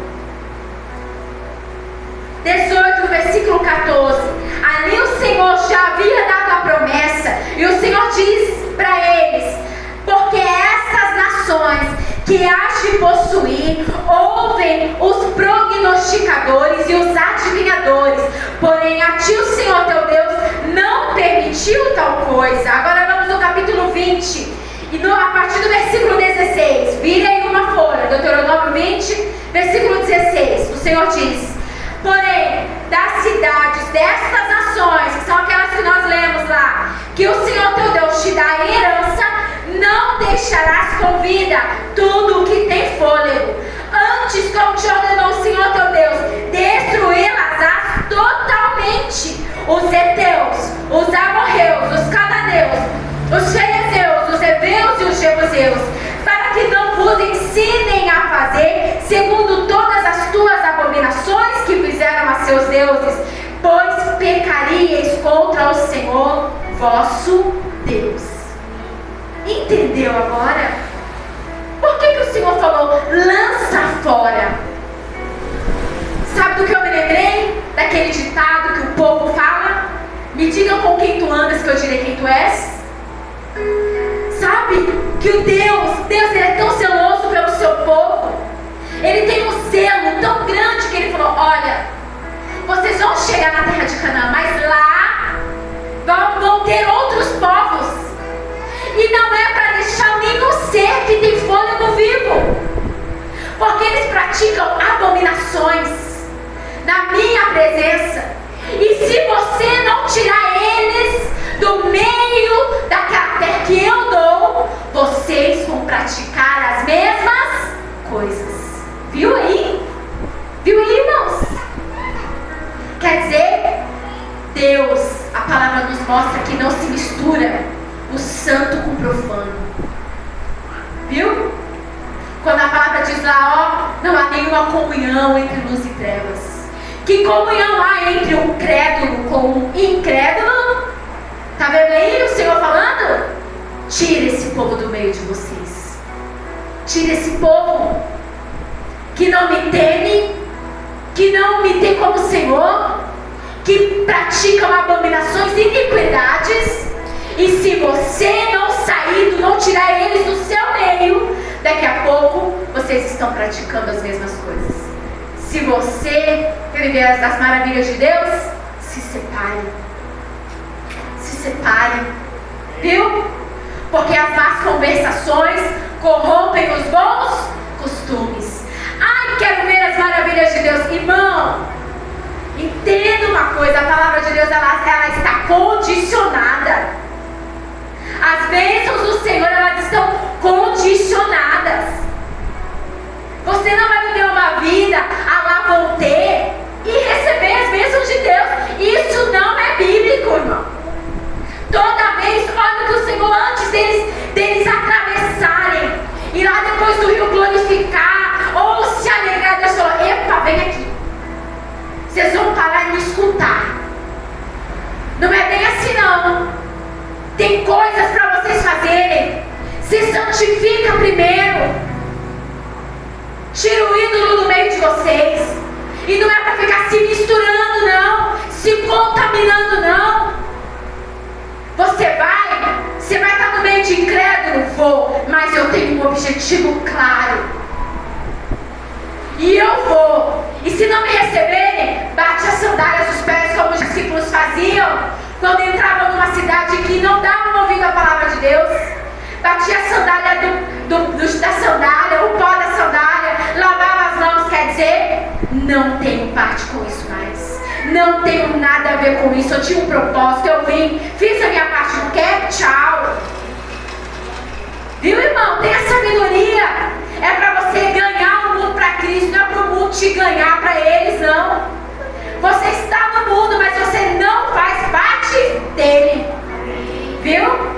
18, no versículo 14. Ali o Senhor já havia dado a promessa, e o Senhor diz para eles: porque estas nações que hás de possuir ouvem os prognosticadores e os adivinhadores, porém a ti o Senhor teu Deus não permitiu tal coisa. Agora vamos no capítulo 20, e a partir do versículo 16, vire aí uma folha, Deuteronômio 20, versículo 16, o Senhor diz: porém, das cidades destas nações, que são aquelas que nós lemos lá, que o Senhor teu Deus te dá em herança, não deixarás com vida tudo o que tem fôlego. Antes, como te ordenou o Senhor teu Deus, destruí-las totalmente. Os heteus, os amorreus, os cananeus, os ferezeus, os heveus e os jebuseus, para que não vos ensinem a fazer segundo todas as tuas abominações que fizeram a seus deuses, pois pecaríeis contra o Senhor vosso Deus. Entendeu agora? Por que o Senhor falou: lança fora? Sabe do que eu me lembrei? Daquele ditado que o povo fala: me digam com quem tu andas que eu direi quem tu és. Sabe que o Deus ele é tão zeloso pelo seu povo. Ele tem um zelo tão grande que ele falou: olha, vocês vão chegar na terra de Canaã, mas lá vão ter outros povos. E não é para deixar nenhum ser que tem fôlego vivo, porque eles praticam abominações na minha presença. E se você não tirar eles do meio daquela terra que eu dou, vocês vão praticar as mesmas coisas. Viu aí? Viu aí, irmãos? Quer dizer, Deus, a palavra nos mostra que não se mistura o santo com o profano. Viu? Quando a palavra diz lá, não há nenhuma comunhão entre luz e trevas. Que comunhão há entre um crédulo com um incrédulo? Tá vendo aí o Senhor falando? Tira esse povo do meio de vocês. Tira esse povo que não me teme, que não me tem como Senhor, que praticam abominações e iniquidades. E se você não sair, não tirar eles do seu meio, daqui a pouco vocês estão praticando as mesmas coisas. Se você quer viver as maravilhas de Deus, se separe. Se separe. Viu? Porque as más conversações corrompem os bons costumes. Ai, quero ver as maravilhas de Deus. Irmão, entenda uma coisa, a palavra de Deus ela está condicionada. As bênçãos do Senhor, elas estão condicionadas. Você não vai viver uma vida a lá vou ter e receber as bênçãos de Deus. Isso não é bíblico, irmão. Toda vez, olha que o Senhor, antes deles atravessarem e lá depois do rio glorificar ou se alegrar, Deus falou: epa, vem aqui. Vocês vão parar e me escutar. Não é bem assim não. Tem coisas para vocês fazerem. Se santifica primeiro. Tira o ídolo do meio de vocês. E não é para ficar se misturando não, se contaminando não. Você vai estar no meio de incrédulo? Vou, mas eu tenho um objetivo claro. E eu vou. E se não me receberem, bate as sandálias dos pés, como os discípulos faziam quando entravam numa cidade que não davam ouvido à palavra de Deus. Batia a sandália da sandália, o pó da sandália, lavava as mãos, quer dizer, não tenho parte com isso mais. Não tenho nada a ver com isso. Eu tinha um propósito, eu vim, fiz a minha parte, não quer? Tchau. Viu, irmão? Tenha sabedoria. É para você ganhar o mundo para Cristo, não é para o mundo te ganhar para eles, não. Você está no mundo, mas você não faz parte dele. Viu?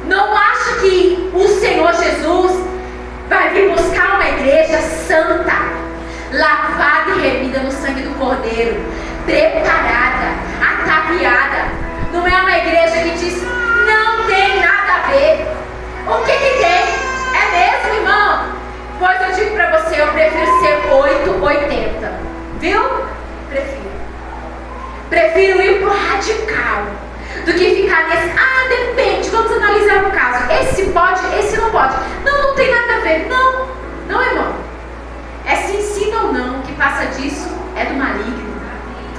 Não acha que o Senhor Jesus vai vir buscar uma igreja santa, lavada e remida no sangue do Cordeiro, preparada, ataviada. Não é uma igreja que diz: não tem nada a ver. O que tem? É mesmo, irmão? Pois eu digo para você, eu prefiro ser 880. Viu? Prefiro ir pro radical do que ficar nesse: ah, depende, vamos analisar o caso. Esse pode, esse não pode. Não tem nada a ver. Não, irmão. É se ensina ou não, o que passa disso é do maligno.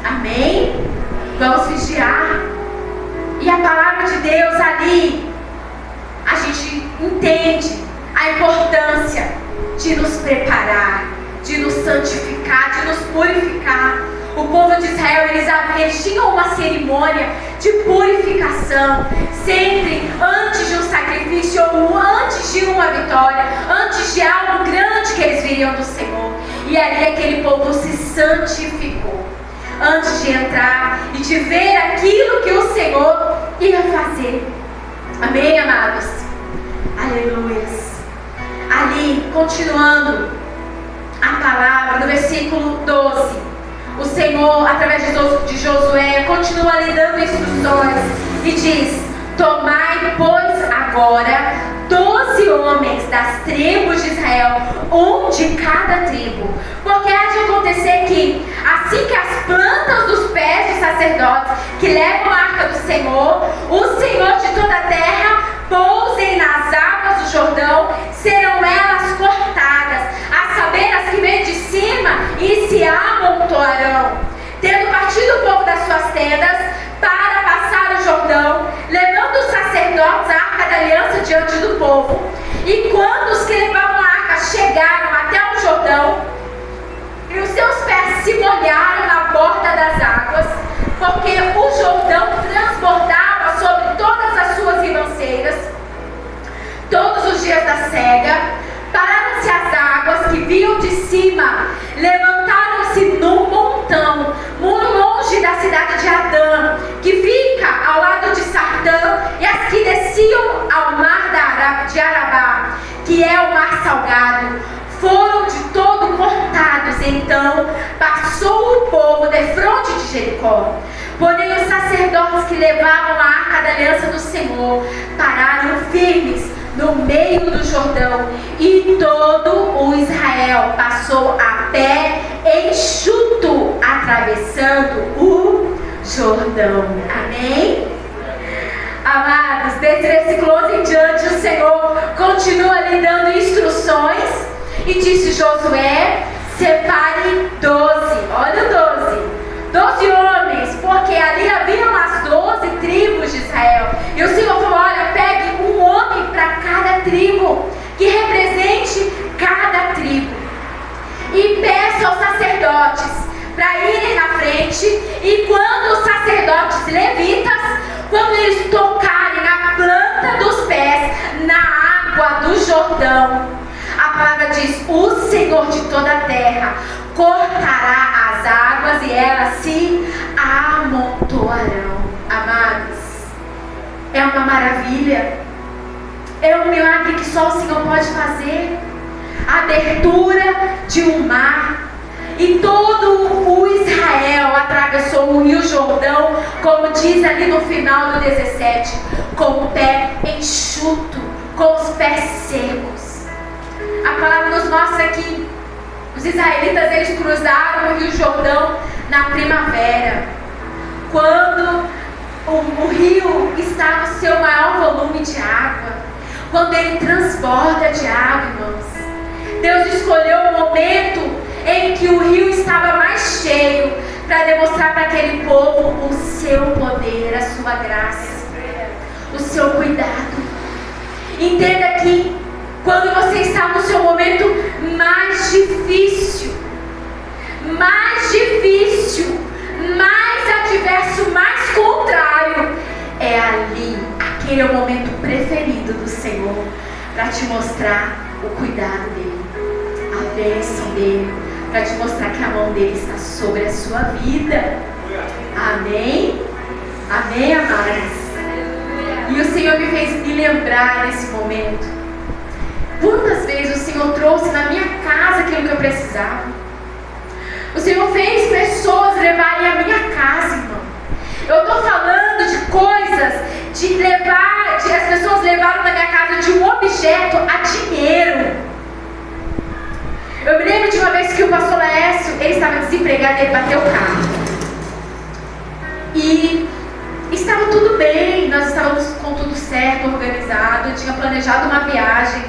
Amém? Vamos vigiar. E a palavra de Deus ali, a gente entende a importância de nos preparar, de nos santificar, de nos purificar. O povo de Israel, eles tinham uma cerimônia de purificação, sempre antes de um sacrifício ou antes de uma vitória, antes de algo grande que eles viriam do Senhor. E ali aquele povo se santificou, antes de entrar e de ver aquilo que o Senhor ia fazer. Amém, amados? Aleluias. Ali, continuando a palavra, no versículo 12, o Senhor, através de Josué, continua lhe dando instruções e diz: tomai, pois, agora 12 homens das tribos de Israel, um de cada tribo, porque há de acontecer que, assim que as plantas dos pés dos sacerdotes que levam a arca do Senhor, o Senhor de toda a terra, pousem nas águas do Jordão, serão elas cortadas, a saber, as que vêm de cima, e se amontoarão. Tendo partido o povo das suas tendas para passar o Jordão, levando os sacerdotes a arca da aliança diante do povo. E quando os que levavam a arca chegaram até o Jordão, e os seus pés se molharam na borda das águas, porque o Jordão transbordava sobre todas as suas ribanceiras, todos os dias da cega, pararam-se as águas que vinham de cima, levantaram-se num montão, muito longe da cidade de Adã, que fica ao lado de Sartã, e as que desciam ao mar de Arabá, que é o mar salgado, foram de todo cortados. Então passou o povo defronte de Jericó. Porém os sacerdotes que levavam a arca da aliança do Senhor pararam firmes no meio do Jordão, e todo o Israel passou a pé enxuto, atravessando o Jordão. Amém? Amados, desse versículo 11 em diante, o Senhor continua lhe dando instruções e disse: Josué, separe 12, olha o 12 homens, porque ali haviam as 12 tribos de Israel. E o Senhor falou, olha, pegue um homem para cada tribo, que represente cada tribo. E peça aos sacerdotes para irem na frente, e quando os sacerdotes levitas, quando eles tocarem na planta dos pés, na água do Jordão, a palavra diz, o Senhor de toda a terra cortará as águas e elas se amontoarão. Amados, é uma maravilha, é um milagre que só o Senhor pode fazer. A abertura de um mar, e todo o Israel atravessou o rio Jordão, como diz ali no final do 17, com o pé enxuto, com os pés secos. A palavra nos mostra que os israelitas, eles cruzaram o rio Jordão na primavera, quando o rio está no seu maior volume de água, quando ele transborda de água, irmãos. Deus escolheu o momento em que o rio estava mais cheio, para demonstrar para aquele povo o seu poder, a sua graça, o seu cuidado. Entenda que quando você está no seu momento mais difícil, mais adverso, mais contrário, é ali, aquele é o momento preferido do Senhor, para te mostrar o cuidado dele, a bênção dele, para te mostrar que a mão dele está sobre a sua vida. Amém? Amém, amados? E o Senhor me fez me lembrar nesse momento. Quantas vezes o Senhor trouxe na minha casa aquilo que eu precisava? O Senhor fez pessoas levarem a minha casa, irmão. Eu estou falando de coisas, as pessoas levaram na minha casa de um objeto a dinheiro. Eu me lembro de uma vez que o pastor Laércio, ele estava desempregado, ele bateu o carro. E estava tudo bem, nós estávamos com tudo certo, organizado, eu tinha planejado uma viagem.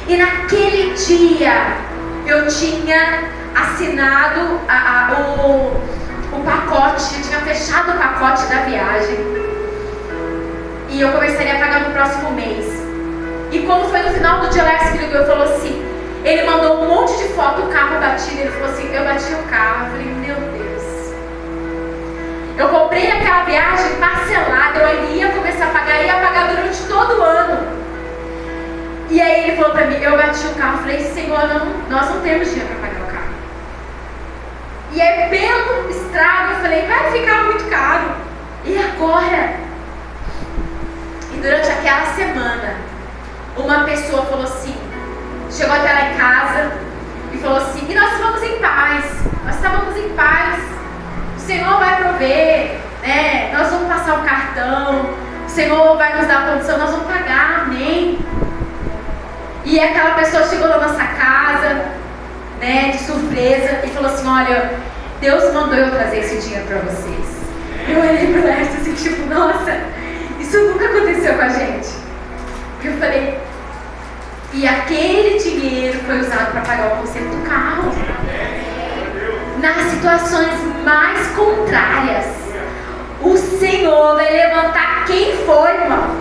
E naquele dia, eu tinha assinado o pacote, eu tinha fechado o pacote da viagem. E eu começaria a pagar no próximo mês. E como foi no final do dia, o Laércio me ligou e falou assim, ele mandou um monte de foto, o carro batido, ele falou assim, eu bati o carro. Eu falei, meu Deus. Eu comprei aquela viagem parcelada, eu ia começar a pagar, ia pagar durante todo o ano. E aí ele falou pra mim, eu bati o carro, eu falei, Senhor, nós não temos dinheiro para pagar o carro. E aí pelo estrago eu falei, vai ficar muito caro. E agora? E durante aquela semana, uma pessoa falou assim, chegou até lá em casa e falou assim, e nós estávamos em paz, o Senhor vai prover, né? Nós vamos passar o cartão, o Senhor vai nos dar a condição, nós vamos pagar, amém? E aquela pessoa chegou na nossa casa, né, de surpresa, e falou assim, olha, Deus mandou eu trazer esse dinheiro para vocês. Eu olhei pro Leste assim, tipo, nossa, isso nunca aconteceu com a gente. E eu falei, e aquele dinheiro foi usado para pagar o conserto do carro. Nas situações mais contrárias, o Senhor vai levantar quem for, irmão.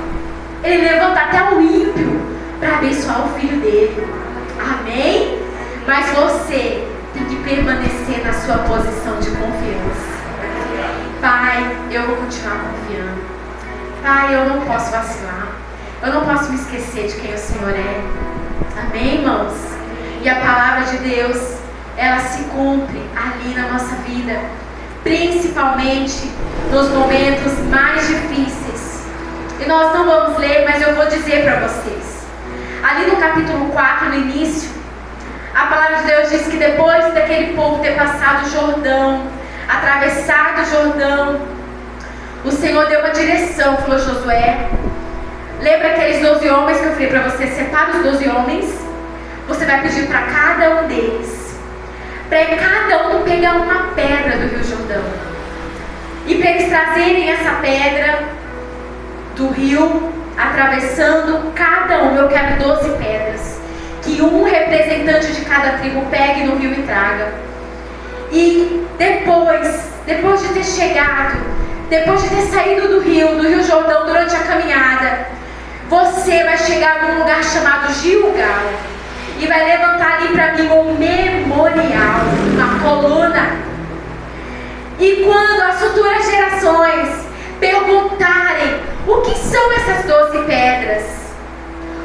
Ele levanta até o ímpio para abençoar o filho dele. Amém? Mas você tem que permanecer na sua posição de confiança. Pai, eu vou continuar confiando. Pai, eu não posso vacilar. Eu não posso me esquecer de quem o Senhor é. Amém, irmãos? E a palavra de Deus, ela se cumpre ali na nossa vida, principalmente nos momentos mais difíceis. E nós não vamos ler, mas eu vou dizer para vocês. Ali no capítulo 4, no início, a palavra de Deus diz que depois daquele povo ter passado o Jordão, atravessado o Jordão, o Senhor deu uma direção, falou, Josué, lembra aqueles 12 homens que eu falei para você, separa os 12 homens, você vai pedir para cada um deles, para cada um pegar uma pedra do Rio Jordão, e para eles trazerem essa pedra do rio, atravessando cada um, eu quero 12 pedras, que um representante de cada tribo pegue no rio e traga. E depois de ter chegado, depois de ter saído do Rio Jordão durante a caminhada, você vai chegar num lugar chamado Gilgal e vai levantar ali para mim um memorial, uma coluna. E quando as futuras gerações perguntarem o que são essas 12 pedras,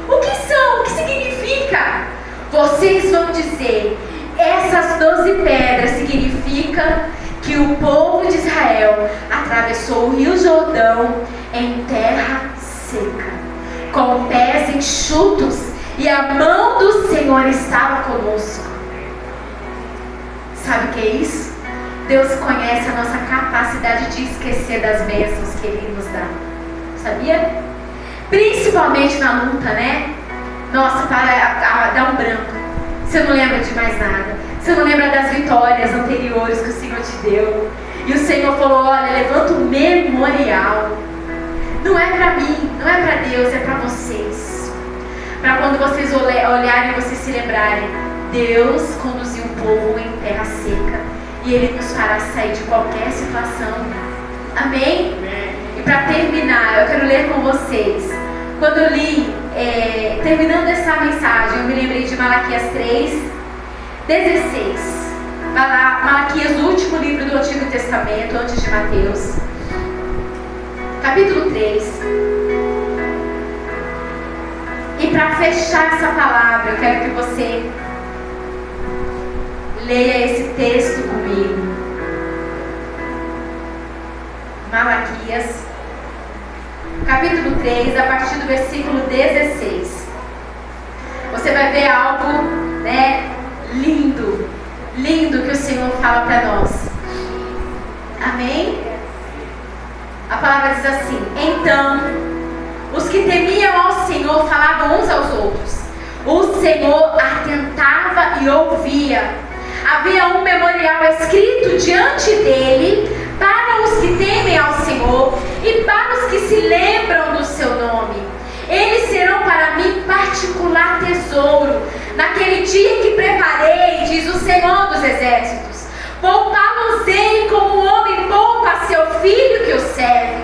o que são, o que significa, vocês vão dizer: essas 12 pedras significam que o povo de Israel atravessou o Rio Jordão em terra seca, com pés enxutos, e a mão do Senhor estava conosco. Sabe o que é isso? Deus conhece a nossa capacidade de esquecer das bênçãos que Ele nos dá. Sabia? Principalmente na luta, né? Nossa, para dar um branco. Você não lembra de mais nada. Você não lembra das vitórias anteriores que o Senhor te deu. E o Senhor falou: olha, levanta um memorial. Não é para mim, não é para Deus, é para vocês. Para quando vocês olharem, vocês se lembrarem: Deus conduziu o povo em terra seca, e Ele nos fará sair de qualquer situação. Amém? E para terminar, eu quero ler com vocês. Quando eu li, terminando essa mensagem, eu me lembrei de Malaquias 3:16. Malaquias, o último livro do Antigo Testamento, antes de Mateus. Capítulo 3. E para fechar essa palavra, eu quero que você leia esse texto comigo. Malaquias, capítulo 3, a partir do versículo 16. Você vai ver algo, né, lindo, lindo que o Senhor fala para nós. Amém? A palavra diz assim: então, os que temiam ao Senhor falavam uns aos outros. O Senhor atentava e ouvia. Havia um memorial escrito diante dele para os que temem ao Senhor e para os que se lembram do seu nome. Eles serão para mim particular tesouro. Naquele dia que preparei, diz o Senhor dos Exércitos, poupá-los-ei como o homem poupa seu filho que o serve.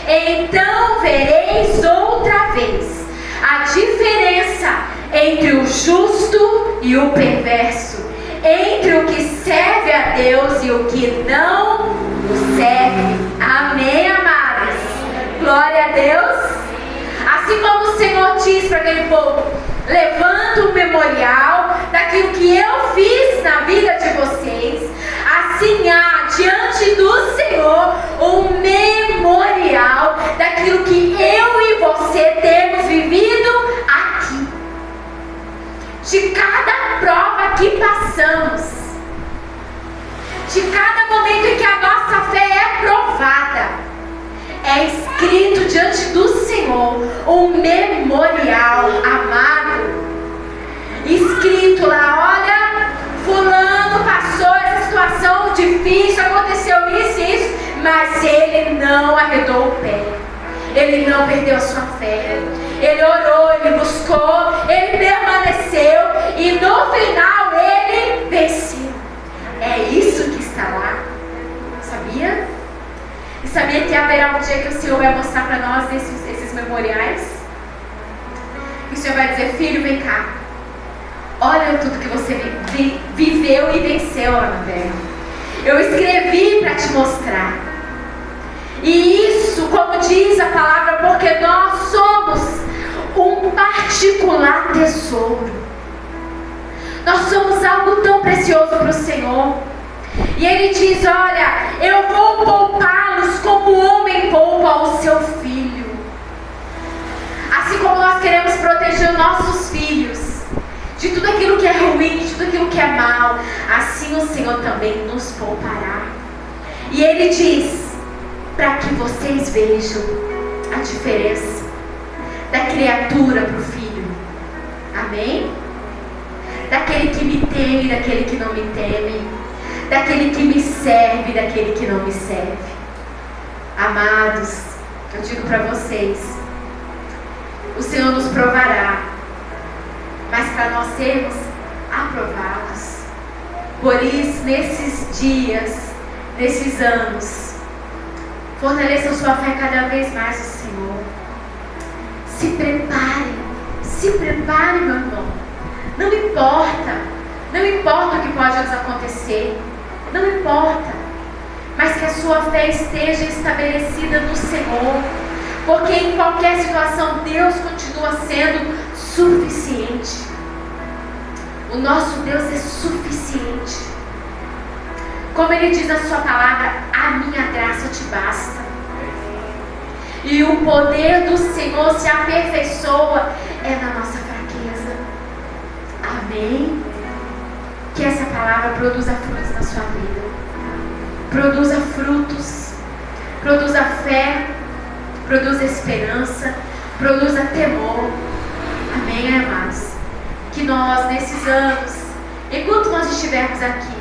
Então vereis outra vez a diferença entre o justo e o perverso, entre o que serve a Deus e o que não o serve. Amém, amados? Glória a Deus. Assim como o Senhor diz para aquele povo: levanta um memorial daquilo que eu fiz na vida de vocês, assim há diante do Senhor um memorial daquilo que eu e você temos vivido aqui, de cada prova que passamos, de cada momento em que a nossa fé é provada. É escrito diante do Senhor um memorial, amado. Escrito lá: olha, fulano passou essa situação difícil, aconteceu isso e isso, mas ele não arredou o pé, ele não perdeu a sua fé, ele orou, ele buscou, ele permaneceu e no final ele venceu. É isso que está lá, sabia? E sabia que haverá um dia que o Senhor vai mostrar para nós esses memoriais? E o Senhor vai dizer: filho, vem cá, olha tudo que você viveu e venceu lá na terra. Eu escrevi para te mostrar. E isso, como diz a palavra, porque nós somos um particular tesouro. Nós somos algo tão precioso para o Senhor. E Ele diz: olha, eu vou poupá-los como o homem poupa o seu filho. Assim como nós queremos proteger os nossos filhos de tudo aquilo que é ruim, de tudo aquilo que é mal, assim o Senhor também nos poupará. E Ele diz: para que vocês vejam a diferença da criatura para o filho. Amém? Daquele que me teme, daquele que não me teme, daquele que me serve, daquele que não me serve. Amados, eu digo para vocês: o Senhor nos provará, mas para nós sermos aprovados. Por isso, nesses dias, nesses anos, fortaleçam sua fé cada vez mais no Senhor. Se prepare, meu irmão. Não importa o que pode nos acontecer, não importa, mas que a sua fé esteja estabelecida no Senhor, porque em qualquer situação Deus continua sendo suficiente. O nosso Deus é suficiente. Como Ele diz na sua palavra, a minha graça te basta. E o poder do Senhor se aperfeiçoa na nossa fraqueza. Amém? Que essa palavra produza frutos na sua vida. Produza frutos. Produza fé. Produza esperança. Produza temor. Amém, amados? Que nós, nesses anos, enquanto nós estivermos aqui,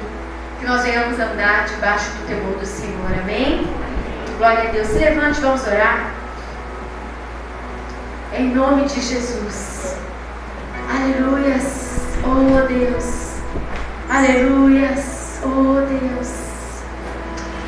que nós venhamos andar debaixo do temor do Senhor. Amém? Glória a Deus. Se levante, vamos orar. Em nome de Jesus. Aleluias. Oh Deus. Aleluias.